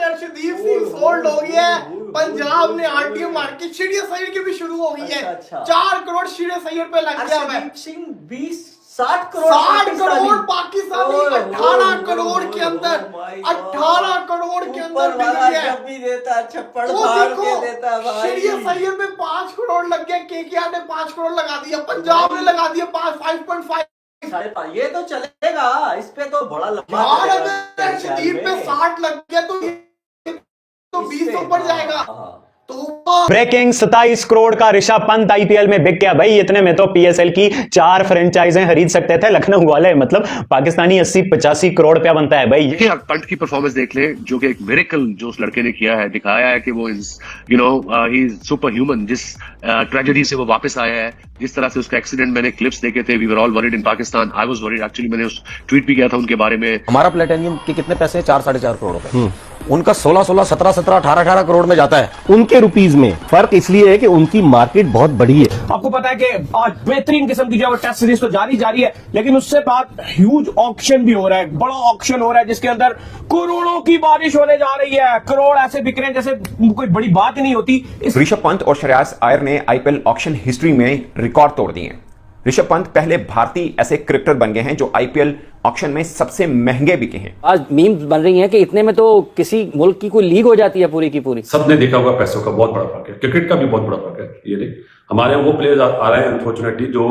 Arshdeep Singh sold हो गया है। पंजाब ने आरटीएम मार्केट शीडे सैयद की भी शुरू हो गई है। 4 करोड़ शीडे सैयद पे लग गया है। 60 करोड़ पाकिस्तानी 18 करोड़ के अंदर 18 करोड़ के अंदर बिक गया। भी देता छप्पड़ वो फाड़ देखो के देता भाई। शीडे सैयद में 5 करोड़ लग गया। केकेआर ने 5 करोड़ लगा दिया, पंजाब ने लगा दिया 5.5। 5.5 ये तो चलेगा, इस पे तो बड़ा लंबा यार अगर अर्शदीप पे 60 लग गया तो 20 तो ऊपर जाएगा। तो ब्रेकिंग 27 करोड़ का ऋषभ पंत आईपीएल में बिक गया भाई। इतने में तो पीएसएल की 4 फ्रेंचाइजें खरीद सकते थे लखनऊ वाले। मतलब पाकिस्तानी 80-85 करोड़ रुपया बनता है भाई। देखिए, आप पंत की परफॉर्मेंस देख ले, जो कि एक मिरेकल जो उस लड़के ने किया है, दिखाया है कि वो ही इज सुपर ह्यूमन। जिस ट्रेजेडी से वो वापस आया है, जिस तरह से उसका एक्सीडेंट, मैंने क्लिप्स देखे थे। We were all worried in Pakistan. I was worried actually. मैंने उस ट्वीट भी किया था उनके बारे में। हमारा प्लेटिनियम के कितने पैसे हैं? 4-4.5 करोड़ रुपए। उनका 16-16, 17-17, 18-18 करोड़ में जाता है। उनके रुपीस में फर्क इसलिए है कि उनकी मार्केट बहुत बड़ी है। आपको पता है कि आज बेहतरीन किस्म की जो टेस्ट सीरीज तो जारी है, लेकिन उससे बाद ह्यूज ऑक्शन भी हो रहा है, बड़ा ऑक्शन हो रहा है जिसके अंदर करोड़ों की बारिश होने जा रही है। करोड़ ऐसे बिक रहे हैं जैसे कोई बड़ी बात ही नहीं होती। ऋषभ पंत और श्रेयस अय्यर ने आईपीएल ऑक्शन हिस्ट्री में रिकॉर्ड तोड़ दिए हैं। ऋषभ पंत पहले भारतीय ऐसे क्रिकेटर बन गए हैं जो आईपीएल ऑक्शन में सबसे महंगे बिके हैं। आज मीम्स बन रही हैं कि इतने में तो किसी मुल्क की कोई लीग हो जाती है पूरी की पूरी। सबने देखा होगा पैसों का बहुत बड़ा फर्क है, क्रिकेट का भी बहुत बड़ा फर्क है। ये नहीं, हमारे यहाँ वो प्लेयर्स आ रहे हैं अनफॉर्चुनेटली जो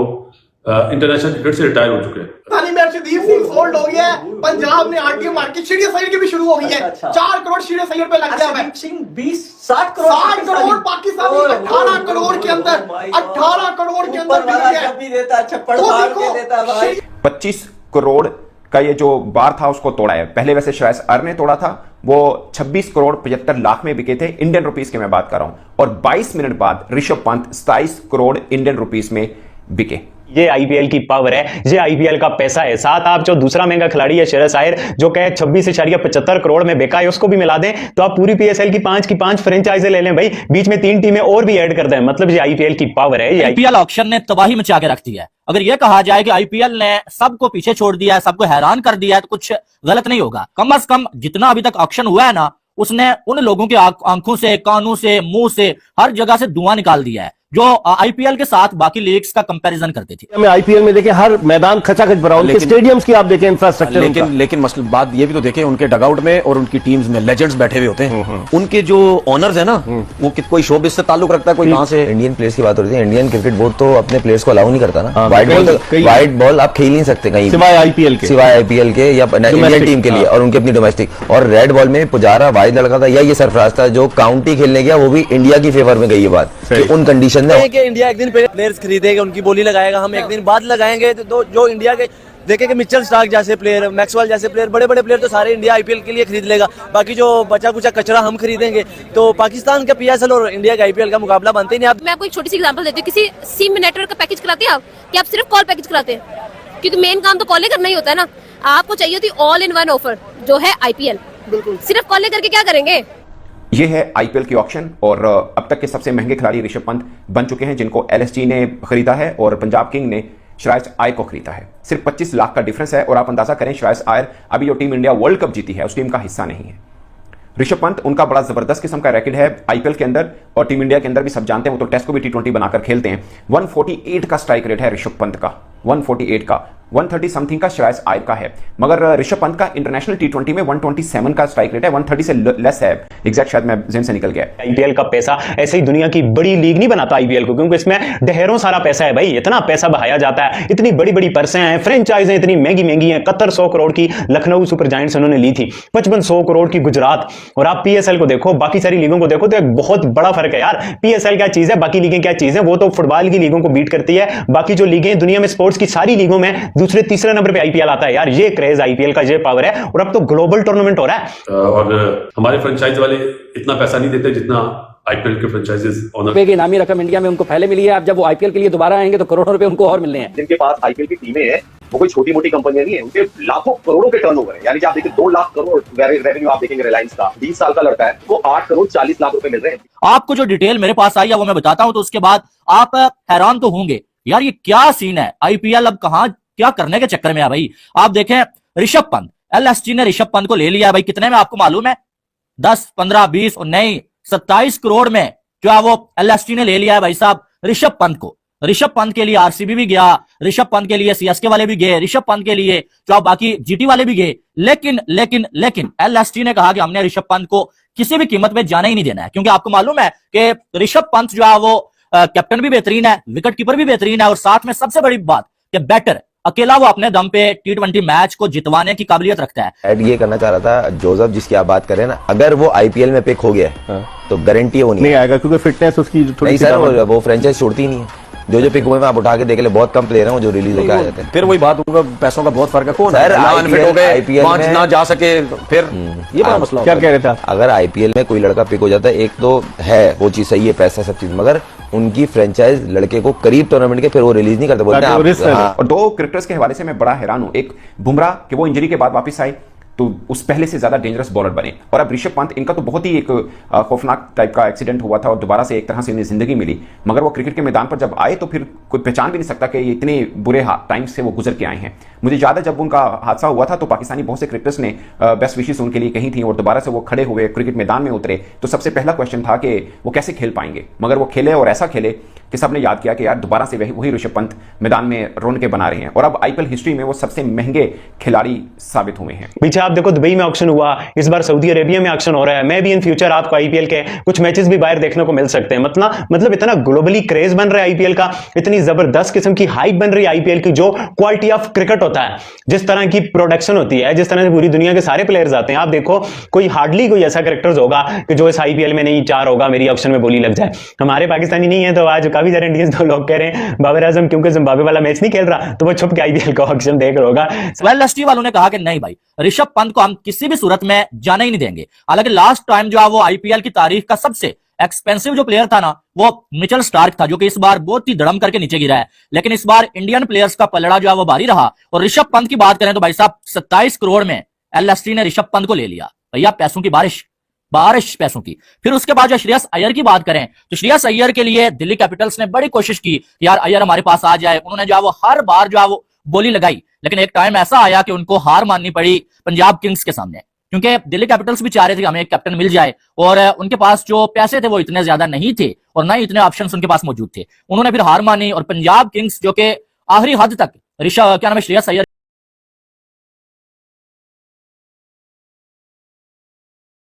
इंटरनेशनल क्रिकेट से रिटायर हो चुके हैं। अर्शदीप सिंह सोल्ड हो गया है। पंजाब ने आरटीएम मार्केट शीडे सैयद की भी शुरू हो गई है। 4 करोड़ शीडे सैयद पे लग गया है। 60 करोड़ पाकिस्तानी 18 करोड़ के अंदर 18 करोड़ के अंदर बिक गया। भी देता छप्पड़ फाड़ के देता भाई। 25 करोड़ का ये जो बार था उसको तोड़ा है। पहले वैसे श्रेयस अय्यर ने तोड़ा था, वो 26 करोड़ 75 लाख में बिके थे। इंडियन रुपीस की मैं बात कर रहा हूं। और 22 मिनट बाद ऋषभ पंत 27 करोड़ इंडियन रुपीस में बिके। ये आईपीएल की पावर है, ये आईपीएल का पैसा है। साथ आप जो दूसरा महंगा खिलाड़ी है श्रेयस अय्यर, जो कहे 26.75 करोड़ में बिका है, उसको भी मिला दें तो आप पूरी पीएसएल की 5 फ्रेंचाइजें ले लें भाई। बीच में 3 टीमें और भी ऐड कर दें। मतलब ये आईपीएल की पावर है। आईपीएल ऑक्शन ने तबाही मचा के रख दी है। अगर यह कहा जाए कि आईपीएल ने सबको पीछे छोड़ दिया है, सबको हैरान कर दिया है, तो कुछ गलत नहीं होगा। कम से कम जितना अभी तक ऑक्शन हुआ है ना, उसने उन लोगों की आंखों से, कानों से, मुंह से, हर जगह से धुआं निकाल दिया है जो आईपीएल के साथ बाकी लीग्स का कंपैरिजन करते थे। हमें आईपीएल में देखें हर मैदान खचाखच भरा, उनके स्टेडियम्स की आप देखें इंफ्रास्ट्रक्चर। लेकिन मसला बात ये भी तो देखें, उनके डगआउट में और उनकी टीम्स में लेजेंड्स बैठे हुए होते हैं। उनके जो ओनर्स है ना, वो कोई शोबिज से ताल्लुक रखता है, कोई कहां से। इंडियन प्लेयर्स की बात हो रही है, इंडियन क्रिकेट बोर्ड तो अपने प्लेयर्स को अलाउ नहीं करता ना। वाइट बॉल आप खेल नहीं सकते कहीं सिवाय आईपीएल के या इंडियन टीम के लिए और उनकी अपनी डोमेस्टिक। और रेड बॉल में पुजारा वाइड लड़का था या ये सरफराज था जो काउंटी खेलने गया, वो भी इंडिया की फेवर में गई। ये बात उन कंडीशन में इंडिया एक दिन पहले प्लेयर्स खरीदेगा, उनकी बोली लगाएगा, हम एक दिन बाद लगाएंगे। तो जो इंडिया के देखेंगे मिचेल स्टार्क जैसे प्लेयर, मैक्सवेल जैसे प्लेयर, बड़े बड़े प्लेयर तो सारे इंडिया आईपीएल के लिए खरीद लेगा। बाकी जो बचा कुचा कचरा हम खरीदेंगे। तो पाकिस्तान का पीएसएल और इंडिया का आईपीएल का मुकाबला बनते ही नहीं। आप मैं आपको एक छोटी सी एग्जांपल देती हूँ। किसी सिम नेटवर्क का पैकेज कराते हैं आप, कि आप सिर्फ कॉल पैकेज कराते हैं? क्योंकि मेन काम तो कॉल करना ही होता है ना। आपको चाहिए होती ऑल इन वन ऑफर जो है आईपीएल। बिल्कुल, सिर्फ कॉल करके क्या करेंगे? ये है आईपीएल की ऑक्शन। और अब तक के सबसे महंगे खिलाड़ी ऋषभ पंत बन चुके हैं, जिनको एलएसजी ने खरीदा है और पंजाब किंग ने श्रेयस अय्यर को खरीदा है। सिर्फ 25 लाख का डिफरेंस है। और आप अंदाजा करें, श्रेयस अय्यर अभी जो टीम इंडिया वर्ल्ड कप जीती है उस टीम का हिस्सा नहीं है। ऋषभ पंत, उनका बड़ा जबरदस्त किस्म का रैकेट है आईपीएल के अंदर और टीम इंडिया के अंदर भी। सब जानते हैं वो तो टेस्ट को भी T20 बनाकर खेलते हैं। 148 का स्ट्राइक रेट है ऋषभ पंत का, 148 का। 130 समथिंग का श्रेयस अय्यर का है। मगर ऋषभ पंत का इंटरनेशनल T20 में 127 का स्ट्राइक रेट है, 130 से लेस है। एग्जैक्ट शायद मैं जेन से निकल गया। आईपीएल का पैसा ऐसे ही दुनिया की बड़ी लीग नहीं बनाता आईपीएल को, क्योंकि इसमें ढेरों सारा पैसा है भाई। इतना पैसा बहाया जाता है, इतनी बड़ी बड़ी पर्सें हैं, फ्रेंचाइजें इतनी महंगी महंगी हैं। 100 करोड़ की लखनऊ सुपर जायंट्स उन्होंने ली थी, 55 करोड़ की गुजरात। और आप पीएसएल को देखो, बाकी सारी लीगों को देखो, तो एक बहुत बड़ा फर्क है यार। पीएसएल क्या चीज है, बाकी लीगें क्या चीज है? वो तो फुटबॉल की लीगों को बीट करती है। बाकी जो लीगें दुनिया में, स्पोर्ट्स की सारी लीगों में दूसरे तीसरे नंबर पे आईपीएल आता है यार। ये क्रेज आईपीएल का, ये पावर है। और अब तो ग्लोबल टूर्नामेंट हो रहा है। और हमारे फ्रेंचाइज वाले इतना पैसा नहीं देते जितना आईपीएल के फ्रेंचाइजेस ओनर की इनामी रकम इंडिया में उनको पहले मिली है। अब जब वो आईपीएल के लिए दोबारा आएंगे तो करोड़ों रुपए उनको और मिलने हैं। जिनके पास आईपीएल की टीमें हैं, वो कोई छोटी मोटी कंपनियां नहीं है, उनके लाखों करोड़ों के टर्नओवर है। यानी कि आप देखिए 2 लाख करोड़ रेवेन्यू आप देखेंगे रिलायंस का, 20 साल का लड़का है, वो 8 करोड़ 40 लाख रुपए मिल रहे हैं। आपको जो डिटेल मेरे पास आई है वो मैं बताता हूं, तो उसके बाद आप हैरान तो होंगे यार ये क्या सीन है। आईपीएल अब कहां क्या करने के चक्कर में है भाई। आप देखें ऋषभ पंत, एलएसजी ने ऋषभ पंत को ले लिया भाई। कितने में आपको मालूम है? 10, 15, 20 और नहीं 27 करोड़ में जो है वो एलएसटी ने ले लिया है भाई साहब ऋषभ पंत को। ऋषभ पंत के लिए आरसीबी भी गया, ऋषभ पंत के लिए सीएसके वाले भी गए, ऋषभ पंत के लिए जो बाकी जीटी वाले भी गए, लेकिन एलएसटी ने कहा कि हमने ऋषभ पंत को किसी भी कीमत पे जाना ही नहीं देना है, क्योंकि आपको मालूम है कि ऋषभ पंत जो है वो कैप्टन भी बेहतरीन है, विकेट कीपर भी बेहतरीन है और साथ में सबसे बड़ी बात कि बैटर अकेला वो अपने दम पे T20 मैच को जितवाने की काबिलियत रखता है। ऐड ये करना चाह रहा था जोसेफ जिसकी आप बात कर रहे हैं ना, अगर वो आईपीएल में पिक हो गया तो गारंटी वो नहीं आएगा क्योंकि फिटनेस उसकी नहीं सर, वो फ्रेंचाइज छोड़ती ही नहीं है। जो पिक हुए में आप उठा के देख ले, बहुत कम प्लेयर हैं जो रिलीज होकर आ जाते हैं। फिर वही बात होगा, पैसों का बहुत फर्क है। कौन सर आईपीएल में ना जा सके फिर ये बड़ा मसला। क्या कह रहे थे? अगर आईपीएल में कोई लड़का पिक हो जाता है, एक तो है वो चीज सही है, पैसा सब चीज, मगर उनकी फ्रेंचाइज लड़के को करीब टूर्नामेंट के फिर वो रिलीज नहीं करते, बोलते हैं। और दो क्रिकेटर्स के हवाले से मैं बड़ा हैरान हूं। एक बुमराह कि वो इंजरी के बाद वापस आए तो उस पहले से ज्यादा डेंजरस बॉलर बने, और अब ऋषभ पंत, इनका तो बहुत ही एक खौफनाक टाइप का एक्सीडेंट हुआ था और दोबारा से एक तरह से इन्हें जिंदगी मिली, मगर वो क्रिकेट के मैदान पर जब आए तो फिर कोई पहचान भी नहीं सकता कि ये इतने बुरे टाइम से वो गुजर के आए हैं। मुझे याद है जब उनका हादसा हुआ था तो पाकिस्तानी बहुत से क्रिकेटर्स ने बेस्ट विशेस उनके लिए कही थी और दोबारा से वो खड़े हुए क्रिकेट मैदान में उतरे तो सबसे पहला क्वेश्चन था कि वो कैसे खेल पाएंगे, मगर वो खेले और ऐसा खेले कि सबने याद किया कि यार दोबारा से वही ऋषभ पंत मैदान में रौनकें बना रहे हैं और अब आईपीएल हिस्ट्री में वो सबसे महंगे खिलाड़ी साबित हुए हैं। पीछे आप देखो दुबई में ऑक्शन हुआ, इस बार सऊदी अरेबिया में ऑक्शन हो रहा है। मैं भी इन फ्यूचर आपको आईपीएल के कुछ मैचेस भी बाहर देखने को मिल सकते हैं। मतलब इतना ग्लोबली क्रेज बन रहा है आईपीएल का, इतनी जबरदस्त किस्म की हाइप बन रही है आईपीएल की। जो क्वालिटी ऑफ क्रिकेट होता है, जिस तरह की प्रोडक्शन होती है, जिस तरह से पूरी दुनिया के सारे प्लेयर्स आते हैं, आप देखो कोई हार्डली कोई ऐसा कैरेक्टर्स होगा कि जो इस आईपीएल में नहीं 4 होगा मेरी ऑक्शन में बोली लग जाए। हमारे पाकिस्तानी नहीं है तो आज काफी सारे इंडियंस तो लोग कह रहे हैं बाबर आजम क्योंकि जिम्बाब्वे वाला मैच नहीं खेल रहा तो वो छुप के आईपीएल का ऑक्शन देख रहा होगा। एलएसटी वालों ने कहा कि नहीं भाई, ऋषभ पंत को हम किसी भी सूरत में जाने ही नहीं देंगे। हालांकि लास्ट टाइम जो है वो आईपीएल की तारीख का सबसे एक्सपेंसिव जो प्लेयर था ना वो मिचेल स्टार्क था, जो कि इस बार बहुत ही धड़म करके नीचे गिरा है। लेकिन इस बार इंडियन प्लेयर्स का पलड़ा जो है वो भारी रहा। और ऋषभ पंत की बात करें तो भाई साहब 27 करोड़ में एलएसटी ने ऋषभ पंत को ले लिया। भैया पैसों की बारिश पैसों की। फिर उसके बाद जो श्रेयस अय्यर की बात करें तो श्रेयस अय्यर के लिए दिल्ली कैपिटल्स ने बड़ी कोशिश की यार अय्यर हमारे पास आ जाए। उन्होंने जो है वो हर बार जो है वो बोली लगाई, लेकिन एक टाइम ऐसा आया कि उनको हार माननी पड़ी पंजाब किंग्स के सामने, क्योंकि दिल्ली कैपिटल्स भी चाह रहे थे कि हमें एक कैप्टन मिल जाए और उनके पास जो पैसे थे वो इतने ज्यादा नहीं थे और ना ही इतने ऑप्शंस उनके पास मौजूद थे। उन्होंने फिर हार मानी और पंजाब किंग्स जो कि आखिरी हद तक श्रेयस अय्यर